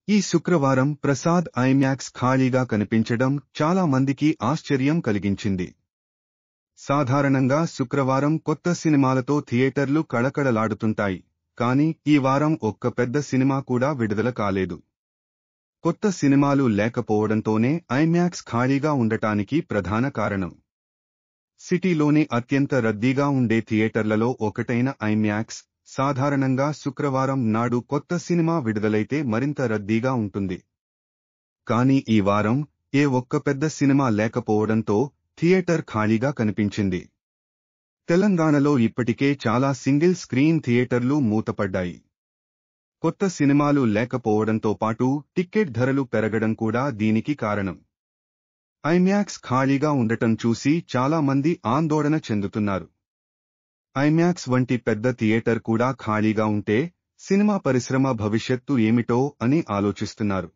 ఈ శుక్రవారం ప్రసాద్ ఐమాక్స్ ఖాళీగా కనిపించడం చాలా మందికి ఆశ్చర్యం కలిగించింది. సాధారణంగా శుక్రవారం కొత్త సినిమాలతో థియేటర్లు కళకళలాడుతుంటాయి. కానీ ఈ వారం ఒక్క పెద్ద సినిమా కూడా విడుదల కాలేదు. కొత్త సినిమాలు లేకపోవడంతోనే ఐమాక్స్ ఖాళీగా ఉండటానికి ప్రధాన కారణం. సిటీలోని అత్యంత రద్దీగా ఉండే థియేటర్లలో ఒకటైన ఐమాక్స్ సాధారణంగా శుక్రవారం నాడు కొత్త సినిమా విడుదలైతే మరింత రద్దీగా ఉంటుంది. కానీ ఈ వారం ఒక్క పెద్ద సినిమా లేకపోవడంతో థియేటర్ ఖాళీగా కనిపించింది. తెలంగాణలో ఇప్పటికే చాలా సింగిల్ స్క్రీన్ థియేటర్లు మూతపడ్డాయి. కొత్త సినిమాలు లేకపోవడంతో పాటు టిక్కెట్ ధరలు పెరగడం కూడా దీనికి కారణం. ఐమాక్స్ ఖాళీగా ఉండటం చూసి చాలా మంది ఆందోళన చెందుతున్నారు. ఐమాక్స్ వంటి పెద్ద థియేటర్ కూడా ఖాళీగా ఉంటే సినిమా పరిశ్రమ భవిష్యత్తు ఏమిటో అని ఆలోచిస్తున్నారు.